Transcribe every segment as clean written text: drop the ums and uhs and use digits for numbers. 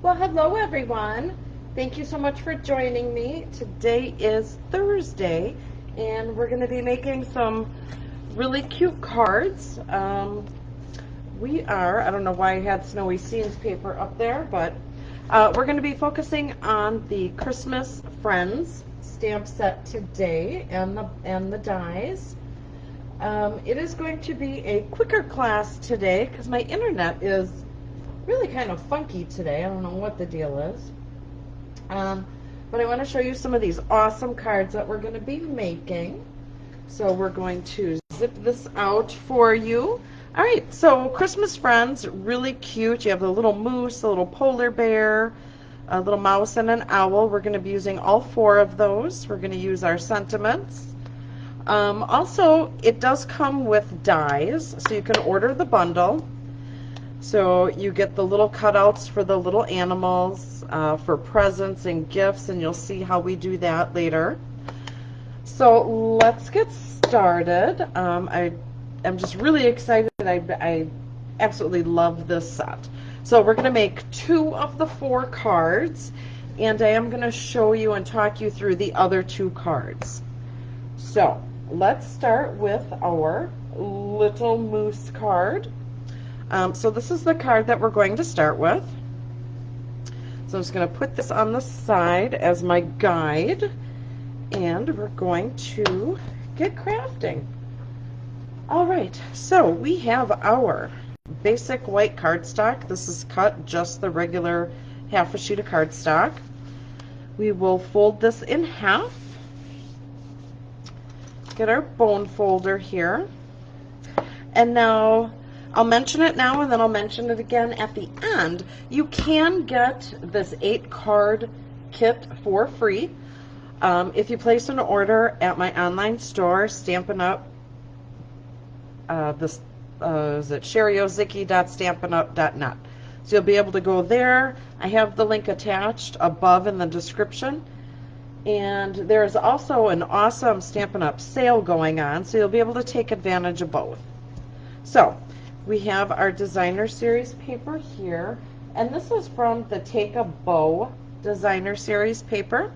Well, hello everyone. Thank you so much for joining me. Today is Thursday, and we're going to be making some really cute cards. I don't know why I had Snowy Scenes paper up there, but we're going to be focusing on the Christmas Friends stamp set today and the dies. It is going to be a quicker class today because my internet is really kind of funky today. I don't know what the deal is. But I want to show you some of these awesome cards that we're going to be making. So we're going to zip this out for you. All right, so Christmas Friends, really cute. You have the little moose, a little polar bear, a little mouse, and an owl. We're going to be using all 4 of those. We're going to use our sentiments. Also, it does come with dies, so you can order the bundle. So you get the little cutouts for the little animals, for presents and gifts, and you'll see how we do that later. So let's get started. I am just really excited. I absolutely love this set. So we're going to make 2 of the 4 cards, and I am going to show you and talk you through the other 2 cards. So let's start with our little moose card. So this is the card that we're going to start with. So I'm just going to put this on the side as my guide, and we're going to get crafting. All right, so we have our basic white cardstock. This is cut just the regular half a sheet of cardstock. We will fold this in half. Get our bone folder here. And now I'll mention it now and then I'll mention it again at the end. You can get this 8 card kit for free if you place an order at my online store, Stampin' Up. Is it sherryozicki.stampinup.net. So you'll be able to go there. I have the link attached above in the description. And there's also an awesome Stampin' Up sale going on, so you'll be able to take advantage of both. So we have our designer series paper here, and this is from the Take a Bow designer series paper.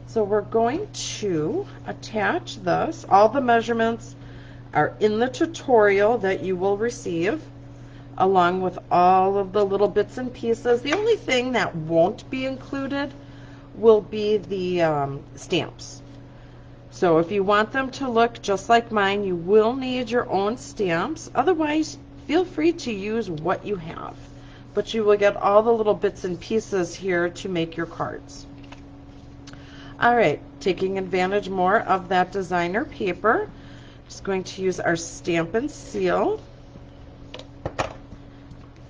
So we're going to attach this. All the measurements are in the tutorial that you will receive, along with all of the little bits and pieces. The only thing that won't be included will be the stamps. So if you want them to look just like mine, you will need your own stamps. Otherwise, feel free to use what you have, but you will get all the little bits and pieces here to make your cards. All right, taking advantage more of that designer paper, just going to use our Stampin' seal,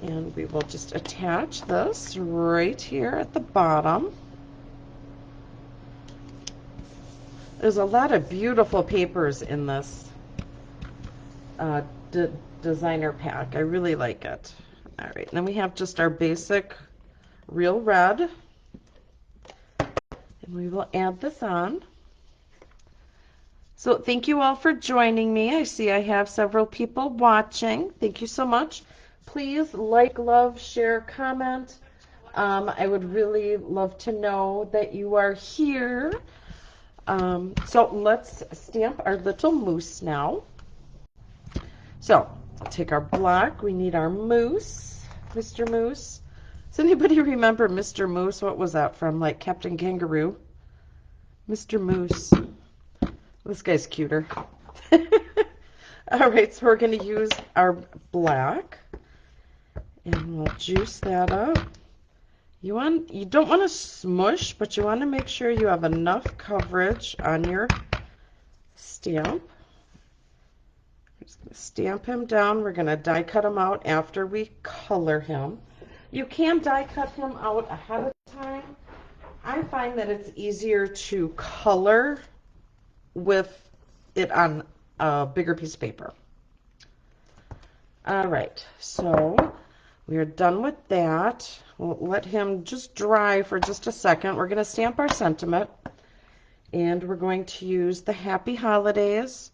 and we will just attach this right here at the bottom. There's a lot of beautiful papers in this designer pack. I really like it. All right, and then we have just our basic real red, and we will add this on. So thank you all for joining me. I see I have several people watching. Thank you so much. Please like, love, share, comment. I would really love to know that you are here. So let's stamp our little moose now. So take our block. We need our moose, Mr. Moose. Does anybody remember Mr. Moose? What was that from? Like Captain Kangaroo? Mr. Moose. This guy's cuter. All right, so we're going to use our black, and we'll juice that up. You don't want to smush, but you want to make sure you have enough coverage on your stamp. We're just going to stamp him down. We're going to die cut him out after we color him. You can die cut him out ahead of time. I find that it's easier to color with it on a bigger piece of paper. All right, so we are done with that. We'll let him just dry for just a second. We're going to stamp our sentiment, and we're going to use the Happy Holidays.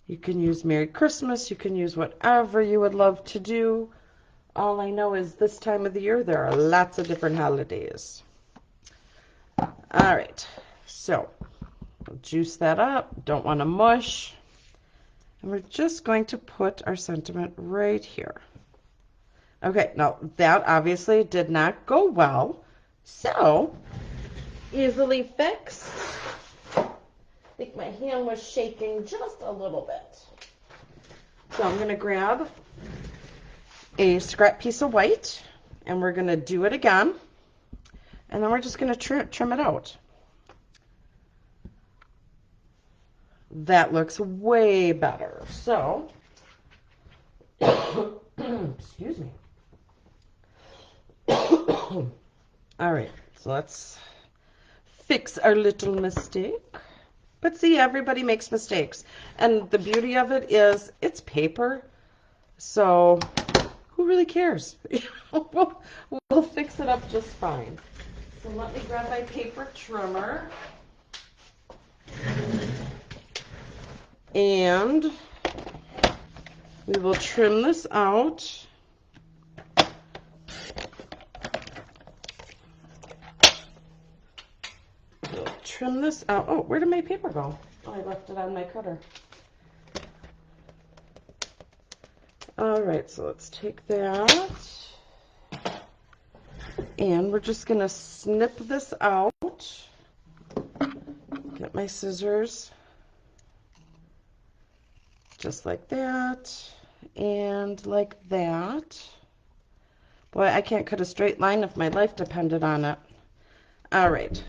You can use Merry Christmas. You can use whatever you would love to do. All I know is this time of the year there are lots of different holidays. All right, so juice that up. Don't want to mush. And we're just going to put our sentiment right here. Okay, now that obviously did not go well, so easily fixed. I think my hand was shaking just a little bit. So I'm going to grab a scrap piece of white, and we're going to do it again, and then we're just going to trim it out. That looks way better. So, excuse me. All right, so let's fix our little mistake. But see, everybody makes mistakes. And the beauty of it is it's paper, so who really cares? we'll fix it up just fine. So let me grab my paper trimmer. And we will trim this out. We'll trim this out. Oh, where did my paper go? Oh, I left it on my cutter. All right, so let's take that. And we're just going to snip this out. Get my scissors. Just like that. And like that. Boy, I can't cut a straight line if my life depended on it. All right.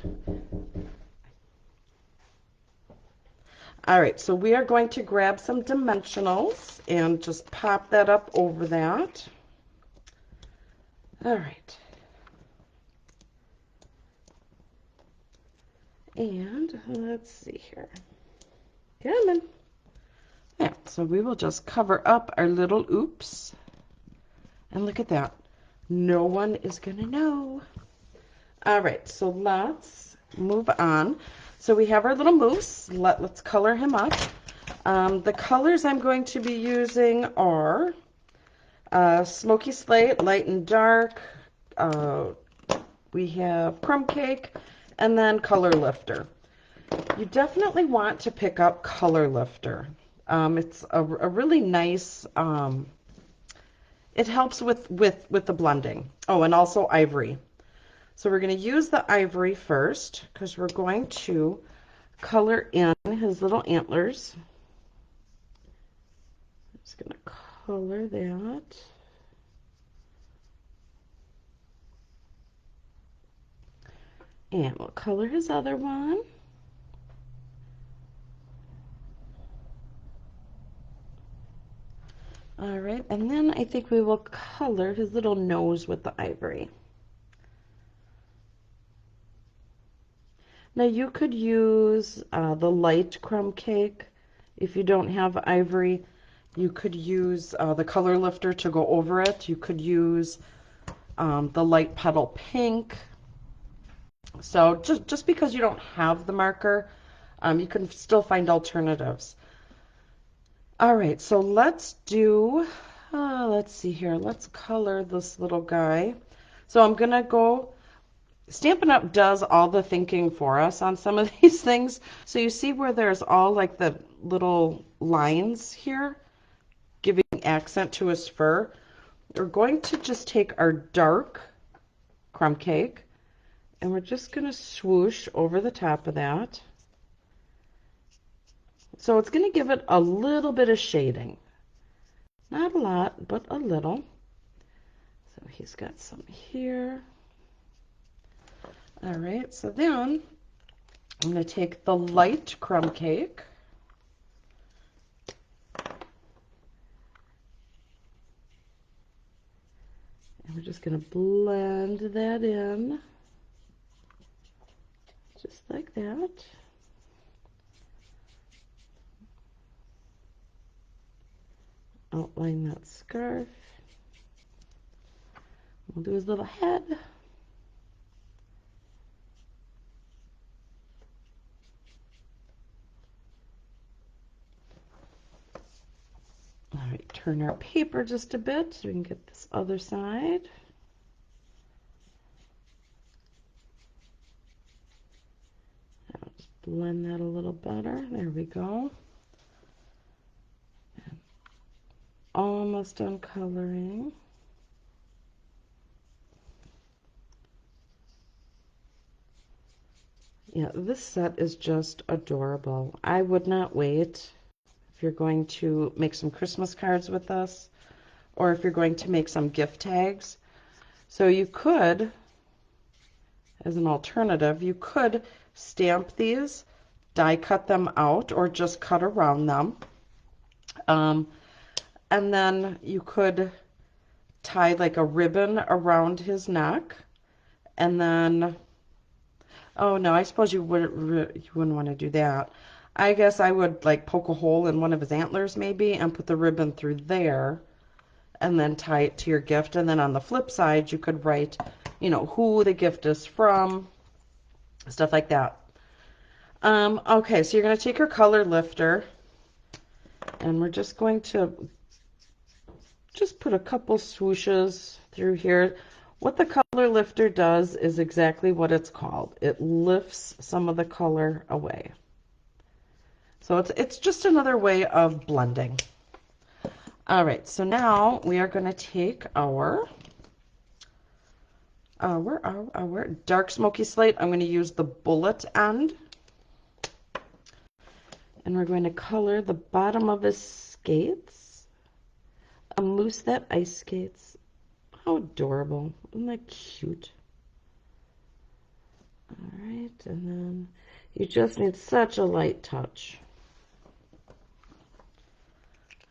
All right, so we are going to grab some dimensionals and just pop that up over that. All right. And let's see here. Come on. Yeah, so we will just cover up our little oops. And look at that. No one is going to know. All right, so let's move on. So we have our little moose. Let's color him up. The colors I'm going to be using are Smoky Slate, Light and Dark. We have Crumb Cake, and then Color Lifter. You definitely want to pick up Color Lifter. It's a really nice, it helps with the blending. Oh, and also Ivory. So we're going to use the Ivory first because we're going to color in his little antlers. I'm just going to color that. And we'll color his other one. All right, and then I think we will color his little nose with the Ivory. Now you could use the light crumb cake. If you don't have Ivory, you could use the Color Lifter to go over it. You could use the light petal pink. So just because you don't have the marker, you can still find alternatives. All right, so let's do, let's see here. Let's color this little guy. So I'm going to go, Stampin' Up! Does all the thinking for us on some of these things. So you see where there's all like the little lines here, giving accent to his fur. We're going to just take our dark crumb cake, and we're just going to swoosh over the top of that. So it's going to give it a little bit of shading. Not a lot, but a little. So he's got some here. All right, so then I'm going to take the light crumb cake. And we're just going to blend that in. Just like that. Outline that scarf. We'll do his little head. All right, turn turn our paper just a bit so we can get this other side. I'll just blend that a little better. There we go. And almost done coloring. Yeah, this set is just adorable. I would not wait if you're going to make some Christmas cards with us, or if you're going to make some gift tags. So you could, as an alternative, you could stamp these, die cut them out, or just cut around them. And then you could tie like a ribbon around his neck, and then, oh no, I suppose you wouldn't want to do that. I guess I would like poke a hole in one of his antlers maybe and put the ribbon through there and then tie it to your gift. And then on the flip side, you could write, you know, who the gift is from, stuff like that. Okay, so you're going to take your color lifter and we're just going to just put a couple swooshes through here. What the color lifter does is exactly what it's called. It lifts some of the color away. So it's just another way of blending. All right, so now we are going to take our dark smoky slate. I'm going to use the bullet end. And we're going to color the bottom of his skates. A moose that ice skates. How adorable. Isn't that cute? All right, and then you just need such a light touch.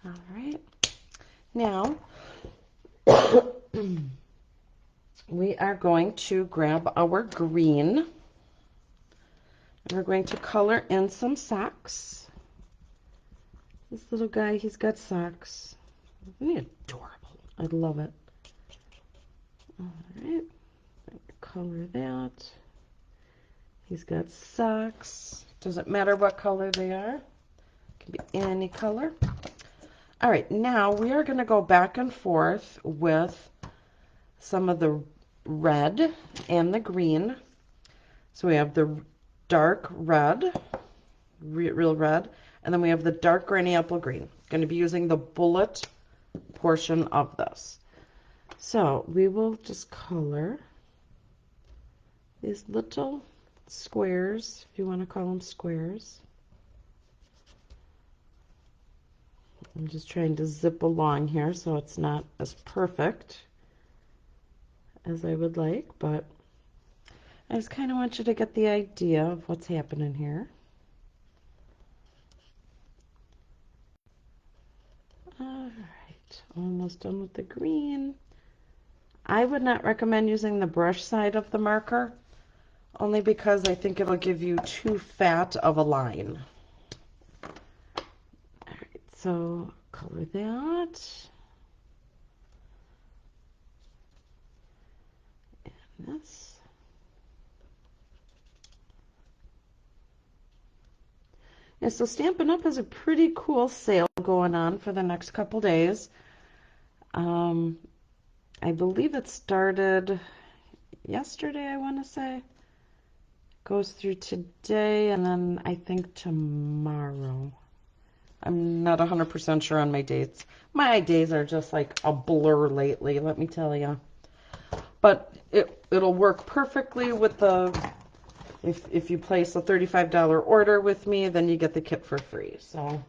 All right. Now, we are going to grab our green. And we're going to color in some socks. This little guy, he's got socks. Isn't he adorable? I love it. All right. Color that. He's got socks. Doesn't matter what color they are. It can be any color. All right, now we are going to go back and forth with some of the red and the green. So we have the dark red, real red, and then we have the dark granny apple green. Going to be using the bullet portion of this. So we will just color these little squares, if you want to call them squares. I'm just trying to zip along here so it's not as perfect as I would like, but I just kind of want you to get the idea of what's happening here. All right, almost done with the green. I would not recommend using the brush side of the marker, only because I think it'll give you too fat of a line. All right, so color that. And this. Yeah, so Stampin' Up! Has a pretty cool sale going on for the next couple days. I believe it started yesterday, I want to say. Goes through today and then I think tomorrow. I'm not 100% sure on my dates. My days are just like a blur lately, let me tell you. But it'll work perfectly with the... If you place a $35 order with me, then you get the kit for free. So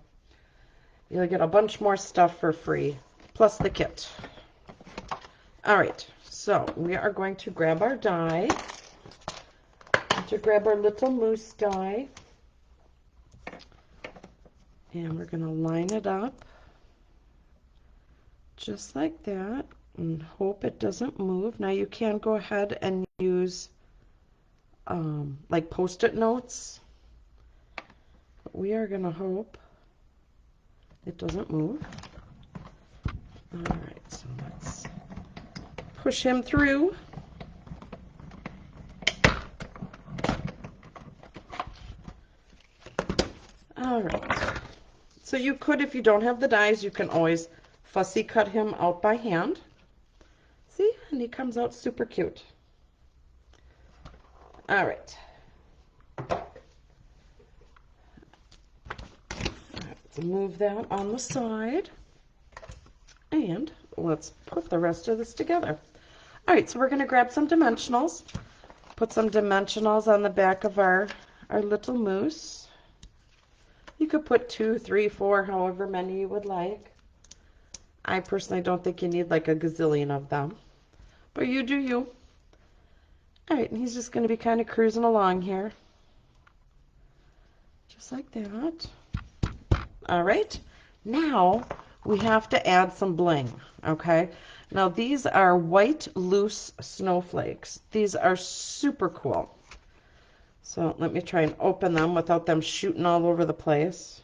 you'll get a bunch more stuff for free, plus the kit. All right, so we are going to grab our die. To grab our little moose die. And we're going to line it up just like that and hope it doesn't move. Now you can go ahead and use like Post-it notes. But we are going to hope it doesn't move. All right, so let's push him through. All right. So you could, if you don't have the dies, you can always fussy cut him out by hand. See, and he comes out super cute. All right. Let's move that on the side. And let's put the rest of this together. All right, so we're going to grab some dimensionals. Put some dimensionals on the back of our little moose. You could put 2, 3, 4, however many you would like. I personally don't think you need like a gazillion of them, but you do you. All right, and he's just going to be kind of cruising along here. Just like that. All right, now we have to add some bling, okay? Now these are white loose snowflakes. These are super cool. So let me try and open them without them shooting all over the place.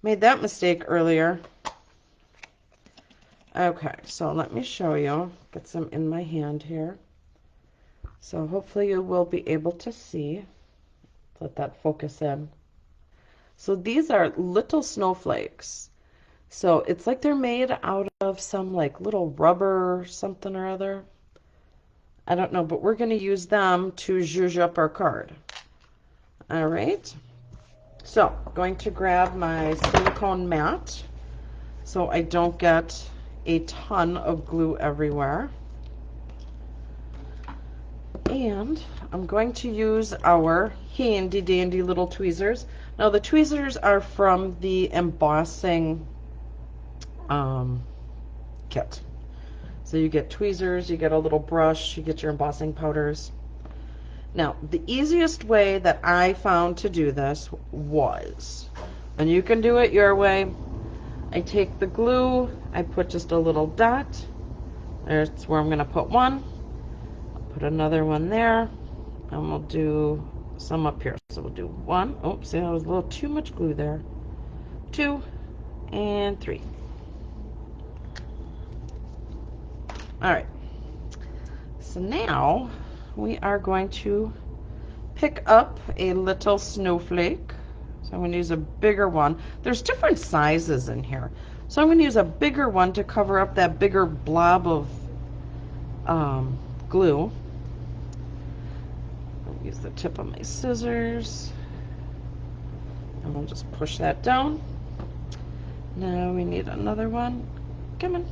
Made that mistake earlier. Okay, so let me show you. Get some in my hand here. So hopefully you will be able to see. Let that focus in. So these are little snowflakes. So it's like they're made out of some like little rubber something or other. I don't know, but we're going to use them to zhuzh up our card. All right. So I'm going to grab my silicone mat so I don't get a ton of glue everywhere. And I'm going to use our handy dandy little tweezers. Now the tweezers are from the embossing kit. So you get tweezers, you get a little brush, you get your embossing powders. Now, the easiest way that I found to do this was, and you can do it your way, I take the glue, I put just a little dot. There's where I'm going to put one. I'll put another one there, and we'll do some up here. So we'll do 1. Oh, see, that was a little too much glue there. 2 and 3. All right, so now we are going to pick up a little snowflake. So I'm going to use a bigger one. There's different sizes in here. So I'm going to use a bigger one to cover up that bigger blob of glue. I'll use the tip of my scissors. And we'll just push that down. Now we need another one. Come on.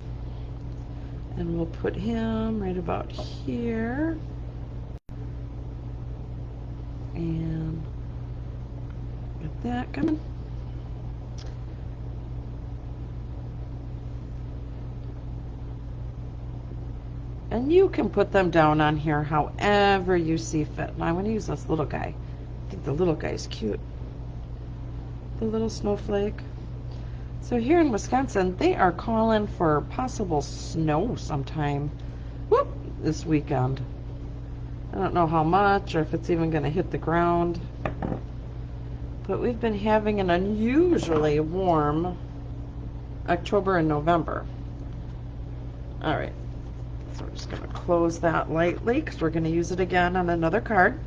And we'll put him right about here. And get that coming. And you can put them down on here however you see fit. Now I'm going to use this little guy. I think the little guy's cute. The little snowflake. So here in Wisconsin, they are calling for possible snow sometime this weekend. I don't know how much or if it's even going to hit the ground. But we've been having an unusually warm October and November. All right. So we're just going to close that lightly because we're going to use it again on another card.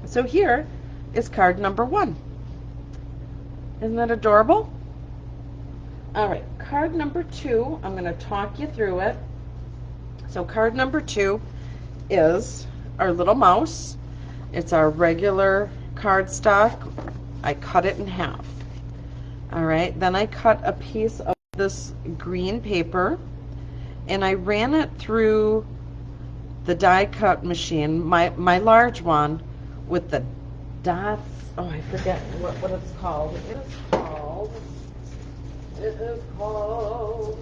So here is card number 1. Isn't that adorable? All right, card number 2, I'm going to talk you through it. So card number 2 is our little mouse. It's our regular cardstock. I cut it in half. All right, then I cut a piece of this green paper and I ran it through the die cut machine, my large one, with the dots. Oh, I forget what it's called. It is called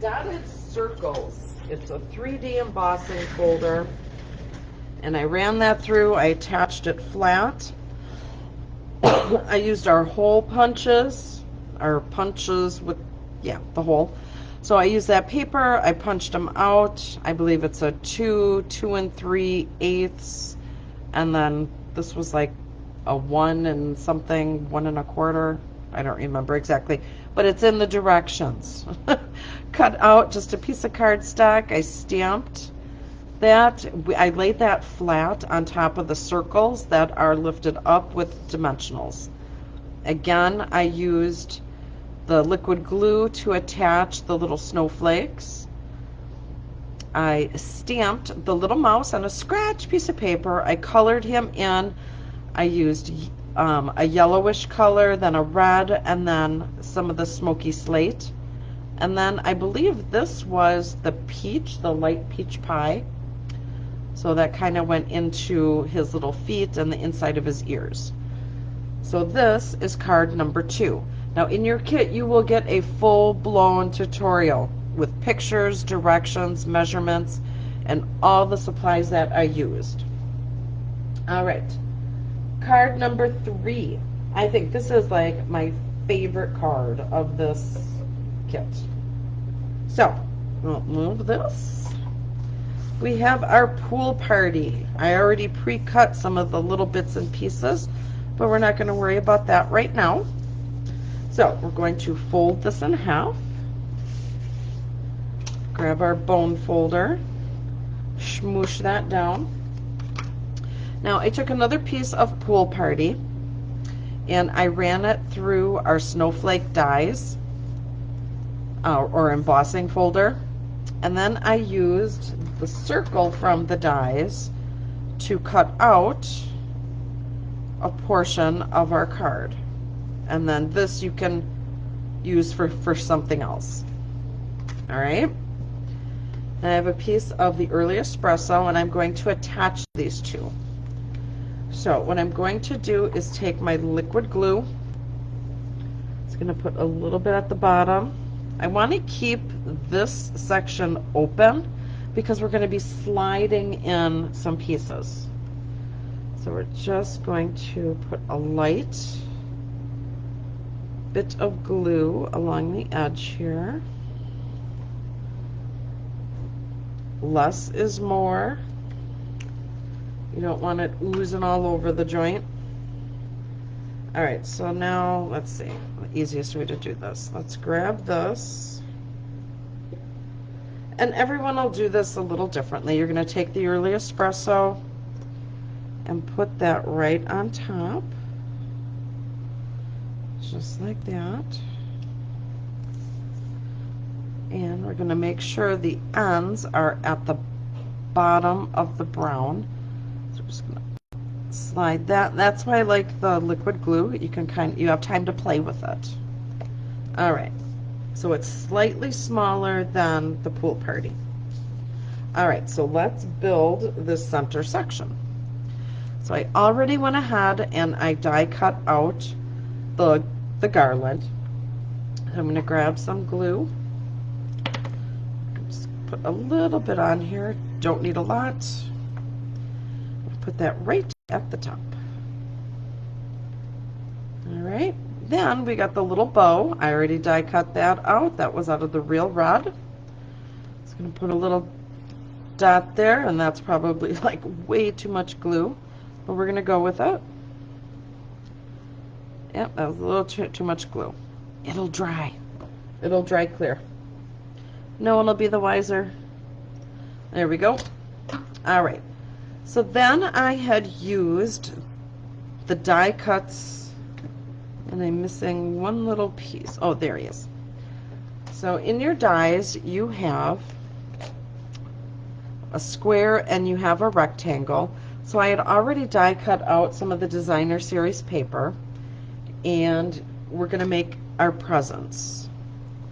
Dotted Circles. It's a 3D embossing folder. And I ran that through. I attached it flat. I used our hole punches, with, the hole. So I used that paper. I punched them out. I believe it's a 2 3/8. And then this was like a 1 and something, 1 1/4. I don't remember exactly, but it's in the directions. Cut out just a piece of cardstock. I stamped that. I laid that flat on top of the circles that are lifted up with dimensionals. Again, I used the liquid glue to attach the little snowflakes. I stamped the little mouse on a scratch piece of paper. I colored him in. I used a yellowish color, then a red, and then some of the smoky slate. And then I believe this was the peach, the light peach pie. So that kind of went into his little feet and the inside of his ears. So this is card number 2. Now in your kit you will get a full-blown tutorial with pictures, directions, measurements, and all the supplies that I used. Alright, card number 3. I think this is like my favorite card of this kit. So, we'll move this. We have our pool party. I already pre-cut some of the little bits and pieces, but we're not going to worry about that right now. So we're going to fold this in half, grab our bone folder, smoosh that down. Now I took another piece of pool party and I ran it through our snowflake dies or embossing folder, and then I used the circle from the dies to cut out a portion of our card, and then this you can use for something else. All right, and I have a piece of the early espresso and I'm going to attach these two. So what I'm going to do is take my liquid glue. It's going to put a little bit at the bottom. I want to keep this section open because we're going to be sliding in some pieces. So we're just going to put a light bit of glue along the edge here. Less is more. You don't want it oozing all over the joint. Alright, so now let's see the easiest way to do this. Let's grab this. And everyone will do this a little differently. You're going to take the early espresso and put that right on top. Just like that. And we're going to make sure the ends are at the bottom of the brown. So we're just going to slide that. That's why I like the liquid glue. You can you have time to play with it. All right. So it's slightly smaller than the pool party. All right. So let's build this center section. So I already went ahead and I die cut out the garland. I'm going to grab some glue. Just put a little bit on here. Don't need a lot. Put that right at the top. All right. Then we got the little bow. I already die cut that out. That was out of the real red. Just going to put a little dot there, and that's probably like way too much glue, but we're going to go with it. Yep, that was a little too much glue. It'll dry. It'll dry clear. No one will be the wiser. There we go. All right. So then I had used the die cuts, and I'm missing one little piece. Oh, there he is. So in your dies, you have a square and you have a rectangle. So I had already die cut out some of the designer series paper, and we're going to make our presents.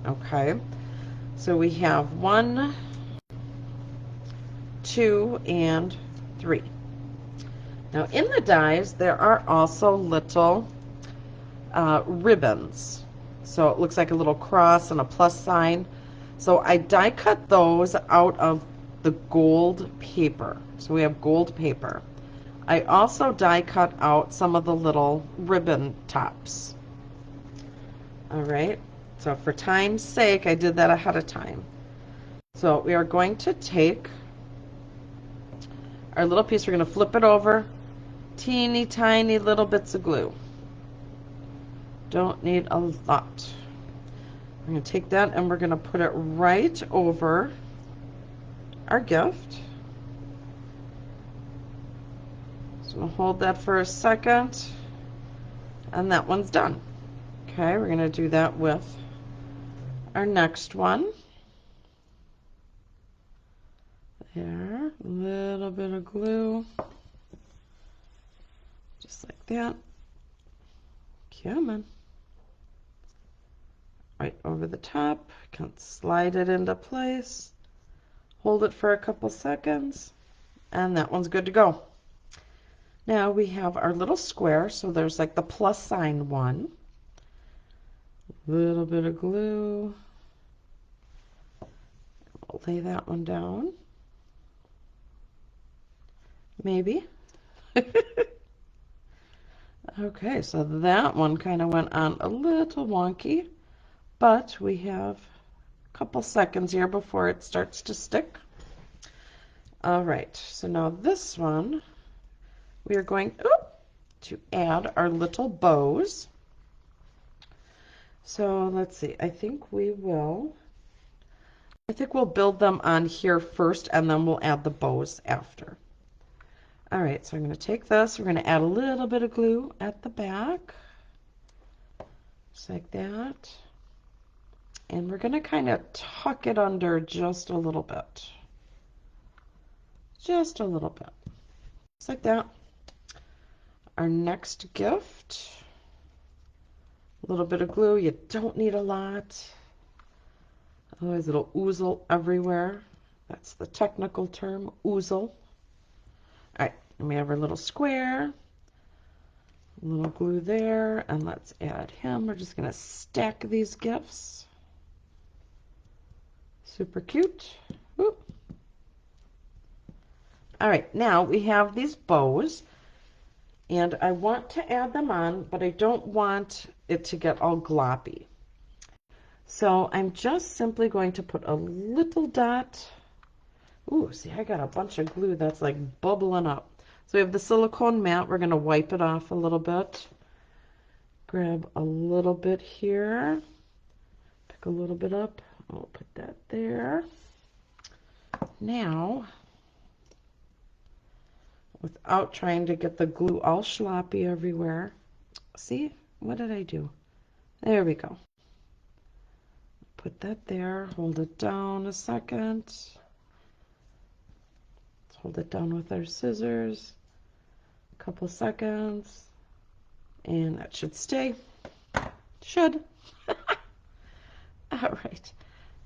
Okay, so we have 1, 2, and 3. Now in the dies there are also little ribbons, so it looks like a little cross and a plus sign. So I die cut those out of the gold paper. So we have gold paper. I also die cut out some of the little ribbon tops. All right, so for time's sake I did that ahead of time. So we are going to take our little piece, we're going to flip it over, teeny tiny little bits of glue. Don't need a lot. We're going to take that and we're going to put it right over our gift. So we'll hold that for a second, and that one's done. Okay, we're going to do that with our next one. There, a little bit of glue, just like that. Come on. Right over the top, can slide it into place, hold it for a couple seconds, and that one's good to go. Now we have our little square, so there's like the plus sign one. A little bit of glue. I'll lay that one down. Maybe. Okay, so that one kind of went on a little wonky, but we have a couple seconds here before it starts to stick. All right, so now this one, we are going to add our little bows. So let's see, I think we'll build them on here first, and then we'll add the bows after. All right, so I'm going to take this, we're going to add a little bit of glue at the back, just like that. And we're going to kind of tuck it under just a little bit. Just a little bit. Just like that. Our next gift, a little bit of glue. You don't need a lot. Otherwise it'll oozle everywhere. That's the technical term, oozle. All right, and we have our little square. A little glue there, and let's add him. We're just going to stack these gifts. Super cute. Whoop. All right, now we have these bows, and I want to add them on, but I don't want it to get all gloppy. So I'm just simply going to put a little dot. Ooh, see, I got a bunch of glue that's like bubbling up. So we have the silicone mat. We're going to wipe it off a little bit. Grab a little bit here. Pick a little bit up. I'll put that there. Now, without trying to get the glue all sloppy everywhere. See, what did I do? There we go. Put that there, hold it down a second. Let's hold it down with our scissors. A couple seconds. And that should stay. Should. All right.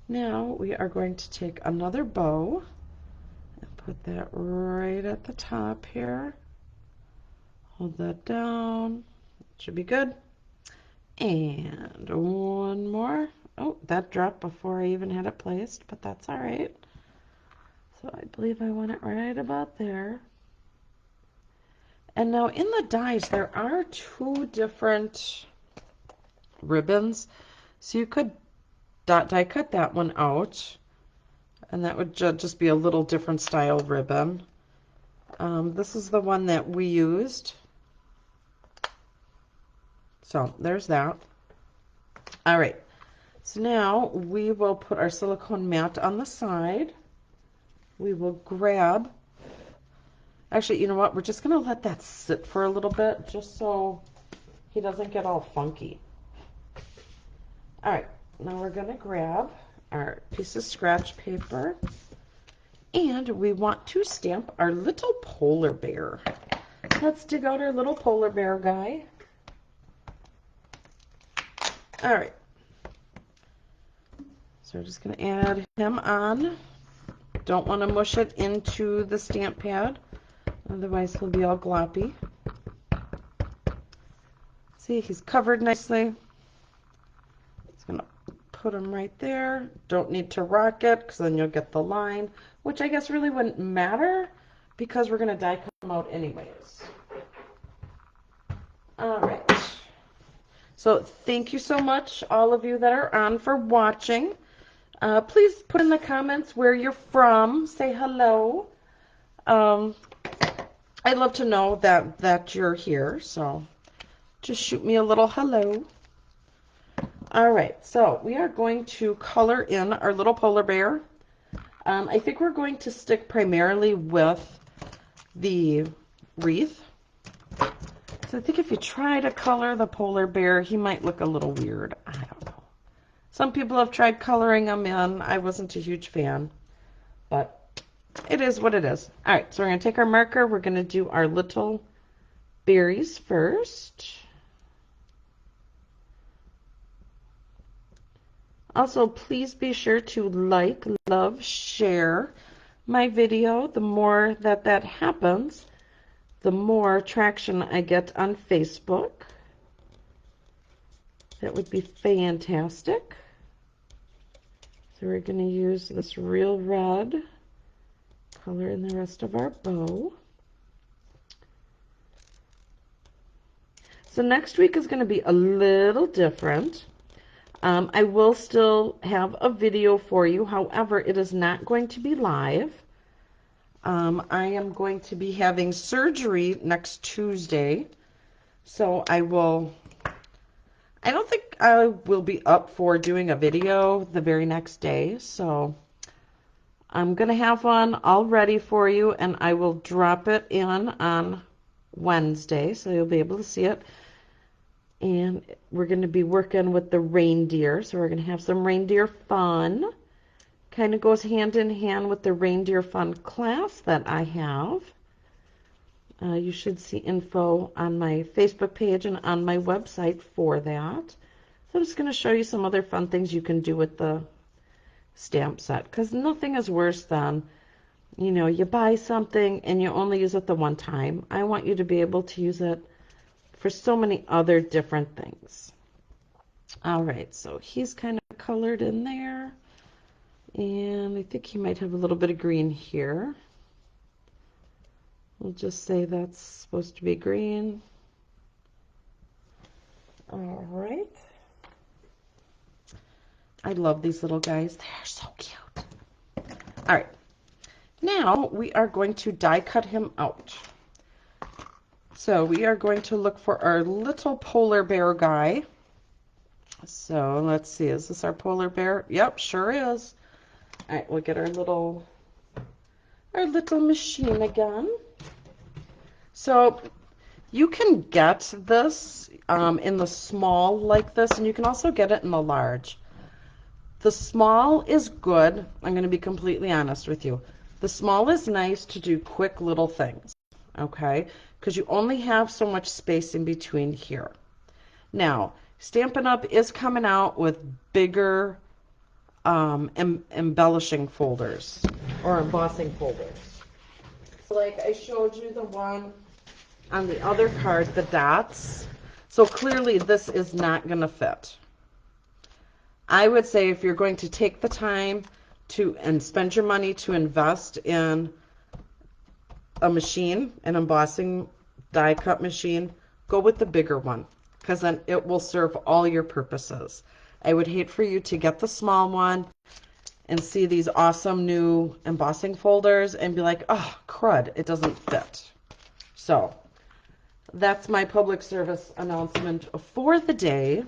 Now we are going to take another bow and put that right at the top here. Hold that down. Should be good. And one more. Oh, that dropped before I even had it placed, but that's all right. So I believe I want it right about there. And now in the dies, there are two different ribbons. So you could die cut that one out, and that would just be a little different style ribbon. This is the one that we used. So there's that. All right. So now we will put our silicone mat on the side. We will grab, actually, you know what? We're just going to let that sit for a little bit just so he doesn't get all funky. All right, now we're going to grab our piece of scratch paper, and we want to stamp our little polar bear. Let's dig out our little polar bear guy. All right. So we're just going to add him on. Don't want to mush it into the stamp pad, otherwise he'll be all gloppy. See, he's covered nicely. Just going to put him right there. Don't need to rock it, because then you'll get the line, which I guess really wouldn't matter because we're going to die cut him out anyways. All right. So thank you so much, all of you that are on, for watching. Please put in the comments where you're from. Say hello. I'd love to know that you're here. So just shoot me a little hello. All right. So we are going to color in our little polar bear. I think we're going to stick primarily with the wreath. So I think if you try to color the polar bear, he might look a little weird. I don't know. Some people have tried coloring them in. I wasn't a huge fan, but it is what it is. All right, so we're going to take our marker. We're going to do our little berries first. Also, please be sure to like, love, share my video. The more that happens, the more traction I get on Facebook. That would be fantastic. So we're going to use this real red color in the rest of our bow. So next week is going to be a little different. I will still have a video for you. However, it is not going to be live. I am going to be having surgery next Tuesday. So I don't think I will be up for doing a video the very next day. So I'm going to have one all ready for you, and I will drop it in on Wednesday, so you'll be able to see it. And we're going to be working with the reindeer, so we're going to have some reindeer fun. Kind of goes hand in hand with the reindeer fun class that I have. You should see info on my Facebook page and on my website for that. So I'm just going to show you some other fun things you can do with the stamp set, because nothing is worse than, you know, you buy something and you only use it the one time. I want you to be able to use it for so many other different things. All right, so he's kind of colored in there, and I think he might have a little bit of green here. We'll just say that's supposed to be green. All right. I love these little guys. They're so cute. All right. Now we are going to die cut him out. So we are going to look for our little polar bear guy. So let's see, is this our polar bear? Yep, sure is. All right, we'll get our little machine again. So you can get this in the small like this, and you can also get it in the large. The small is good. I'm going to be completely honest with you. The small is nice to do quick little things, okay? Because you only have so much space in between here. Now, Stampin' Up! Is coming out with bigger embellishing folders or embossing folders. So like I showed you the one on the other card, the dots. So clearly this is not going to fit. I would say if you're going to take the time and spend your money to invest in a machine, an embossing die cut machine, go with the bigger one, because then it will serve all your purposes. I would hate for you to get the small one and see these awesome new embossing folders and be like, oh, crud, it doesn't fit. So that's my public service announcement for the day.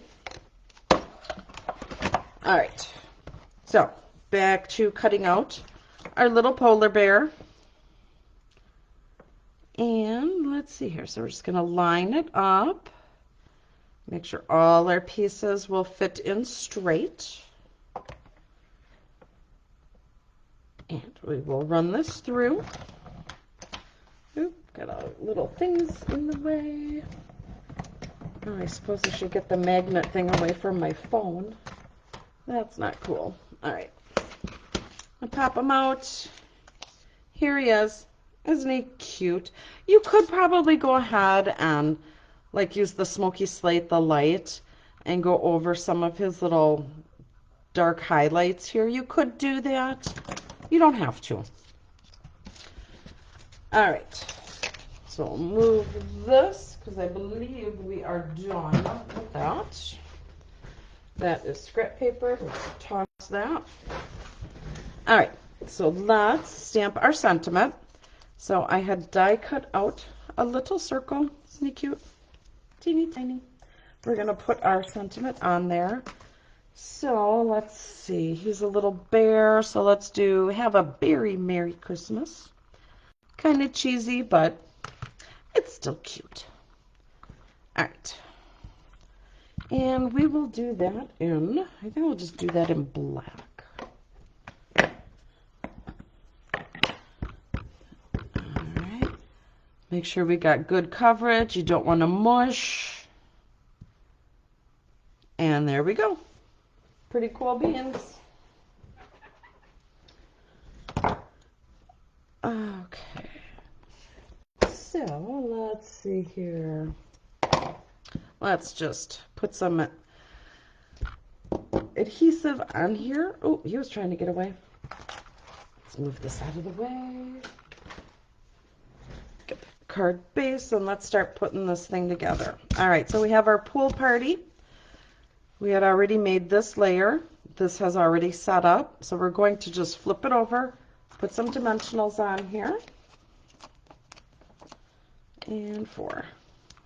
All right, so back to cutting out our little polar bear. And let's see here. So we're just going to line it up. Make sure all our pieces will fit in straight. And we will run this through. Oop, got all little things in the way. Oh, I suppose I should get the magnet thing away from my phone. That's not cool. All right. I'll pop him out. Here he is. Isn't he cute? You could probably go ahead and like use the smoky slate, the light, and go over some of his little dark highlights here. You could do that. You don't have to. All right. So we'll move this because I believe we are done with that. That is scrap paper. Let's toss that. All right, so let's stamp our sentiment. So I had die cut out a little circle. Isn't he cute? Teeny tiny. We're going to put our sentiment on there. So let's see. He's a little bear. So let's have a very Merry Christmas. Kind of cheesy, but it's still cute. All right. And we will do that in, I think we'll just do that in black. All right. Make sure we got good coverage. You don't want to mush. And there we go. Pretty cool beans. Okay. So let's see here. Let's just put some adhesive on here. Oh, he was trying to get away. Let's move this out of the way. Get the card base and let's start putting this thing together. All right, so we have our pool party. We had already made this layer. This has already set up. So we're going to just flip it over, put some dimensionals on here. And 4.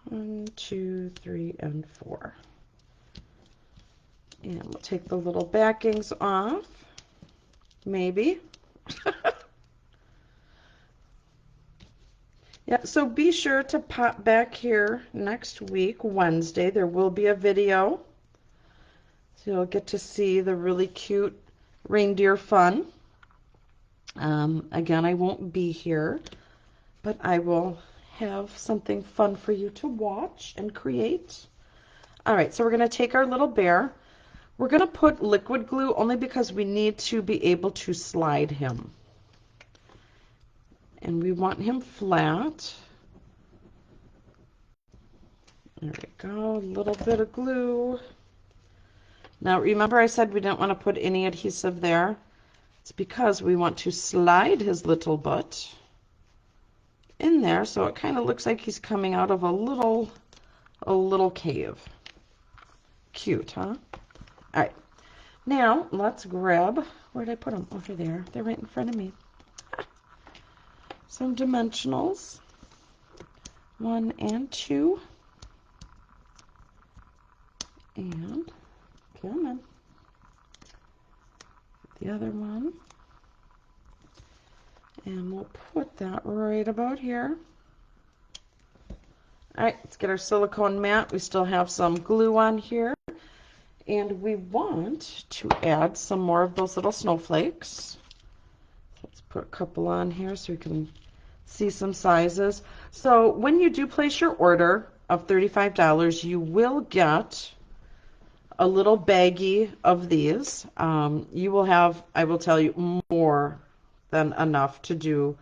1, 2, 3, and 4. And we'll take the little backings off, maybe. Yeah, so be sure to pop back here next week, Wednesday. There will be a video. So you'll get to see the really cute reindeer fun. Again, I won't be here, but I will have something fun for you to watch and create. All right, so we're going to take our little bear. We're going to put liquid glue only because we need to be able to slide him. And we want him flat. There we go, a little bit of glue. Now remember I said we didn't want to put any adhesive there. It's because we want to slide his little butt in there so it kind of looks like he's coming out of a little cave. Cute, huh? All right. Now let's grab, where did I put them? Over there. They're right in front of me. Some dimensionals. 1 and 2. And come on. The other one. And we'll put that right about here. All right, let's get our silicone mat. We still have some glue on here. And we want to add some more of those little snowflakes. Let's put a couple on here so we can see some sizes. So when you do place your order of $35, you will get a little baggie of these. You will have, I will tell you, more than enough to do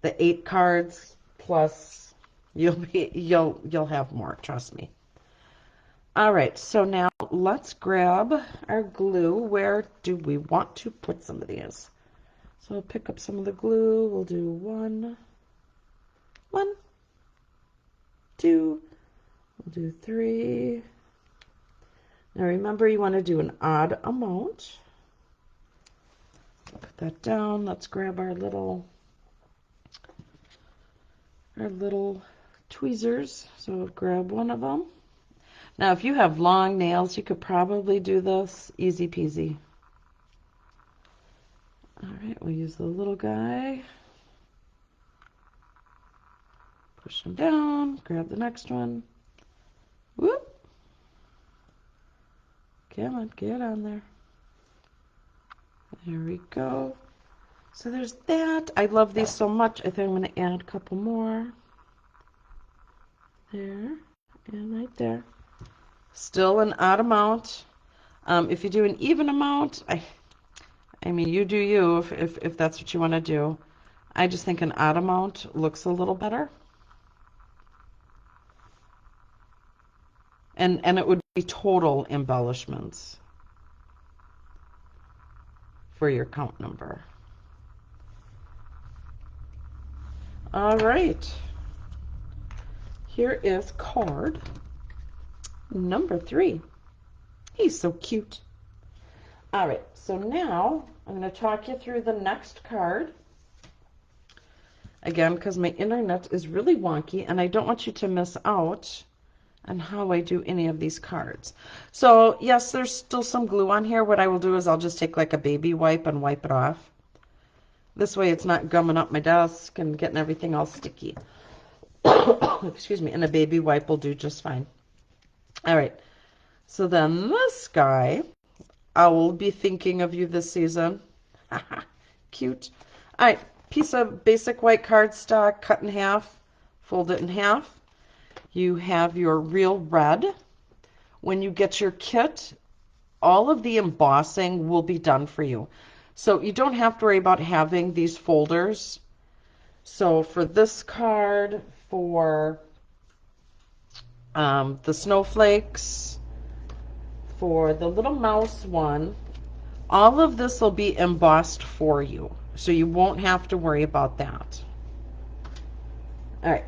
the 8 cards, plus you'll have more, trust me. All right, so now let's grab our glue. Where do we want to put some of these? So we'll pick up some of the glue. We'll do 1, 2, we'll do 3. Now remember, you want to do an odd amount. Put that down. Let's grab our little tweezers. So we'll grab one of them. Now if you have long nails, you could probably do this easy peasy. All right, we'll use the little guy. Push him down, grab the next one. Whoop. Come on, get on there. There we go. So there's that. I love these so much. I think I'm going to add a couple more. There and right there. Still an odd amount. If you do an even amount, I mean, you do you if that's what you want to do. I just think an odd amount looks a little better. And it would be total embellishments for your count number. All right. Here is card number 3. He's so cute. All right, so now I'm going to talk you through the next card. Again, because my internet is really wonky and I don't want you to miss out on how I do any of these cards. So yes, there's still some glue on here. What I will do is I'll just take like a baby wipe and wipe it off. This way it's not gumming up my desk and getting everything all sticky. Excuse me, and a baby wipe will do just fine. All right, So then this guy, I will be thinking of you this season. Cute. All right, piece of basic white cardstock, cut in half, fold it in half. You have your real red. When you get your kit, all of the embossing will be done for you. So you don't have to worry about having these folders. So for this card, for the snowflakes, for the little mouse one, all of this will be embossed for you. So you won't have to worry about that. All right.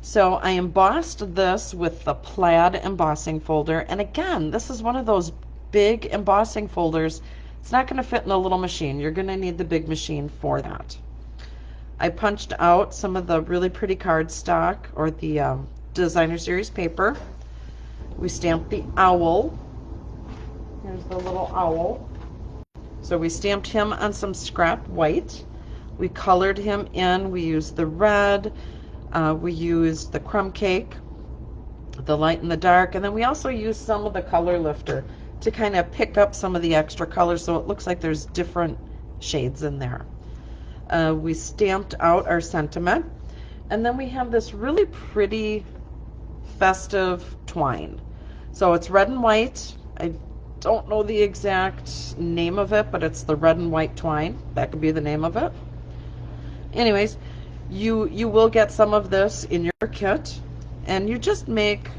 So I embossed this with the plaid embossing folder. And again, this is one of those big embossing folders. It's not going to fit in a little machine. You're going to need the big machine for that. I punched out some of the really pretty cardstock, or the designer series paper. We stamped the owl. Here's the little owl. So we stamped him on some scrap white. We colored him in. We used the red. We used the crumb cake, the light and the dark, and then we also used some of the color lifter to kind of pick up some of the extra colors so it looks like there's different shades in there. We stamped out our sentiment, and then we have this really pretty festive twine. So it's red and white. I don't know the exact name of it, but it's the red and white twine. That could be the name of it. Anyways, you will get some of this in your kit, and you just make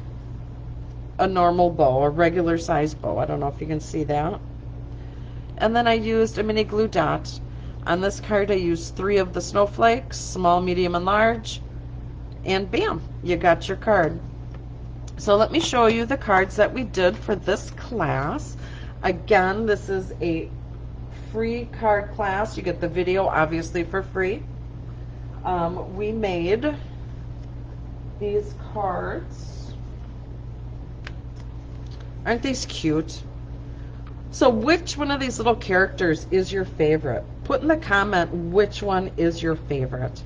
a normal bow, a regular size bow. I don't know if you can see that. And then I used a mini glue dot. On this card I used 3 of the snowflakes, small, medium, and large, and bam, you got your card. So let me show you the cards that we did for this class. Again, this is a free card class. You get the video obviously for free. We made these cards. Aren't these cute? So which one of these little characters is your favorite? Put in the comment which one is your favorite.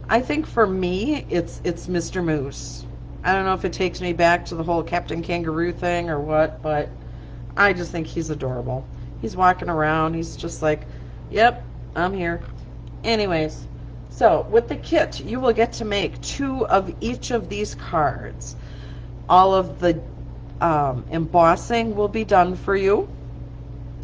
I think for me, it's Mr. Moose. I don't know if it takes me back to the whole Captain Kangaroo thing or what, but I just think he's adorable. He's walking around. He's just like, yep, I'm here. Anyways, so with the kit, you will get to make 2 of each of these cards. All of the embossing will be done for you.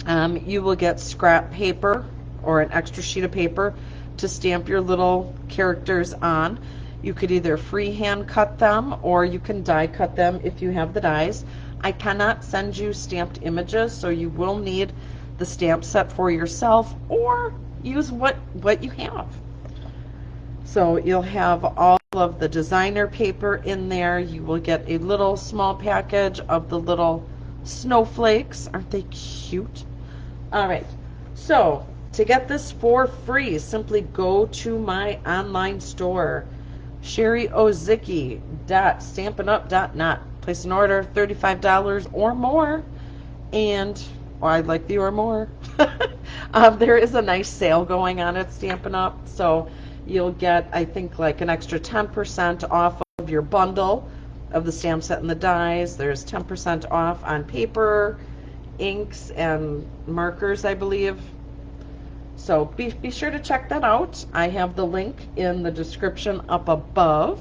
You will get scrap paper or an extra sheet of paper to stamp your little characters on. You could either freehand cut them or you can die cut them if you have the dies. I cannot send you stamped images, so you will need the stamp set for yourself or use what you have. So you'll have all of the designer paper in there. You will get a little small package of the little snowflakes. Aren't they cute? All right, so to get this for free, simply go to my online store, sherryozicki.stampinup.net. Place an order, $35 or more, and I'd like the or more. There is a nice sale going on at Stampin' Up, so you'll get, I think, like an extra 10% off of your bundle of the stamp set and the dies. There's 10% off on paper, inks, and markers, I believe. So be sure to check that out. I have the link in the description up above.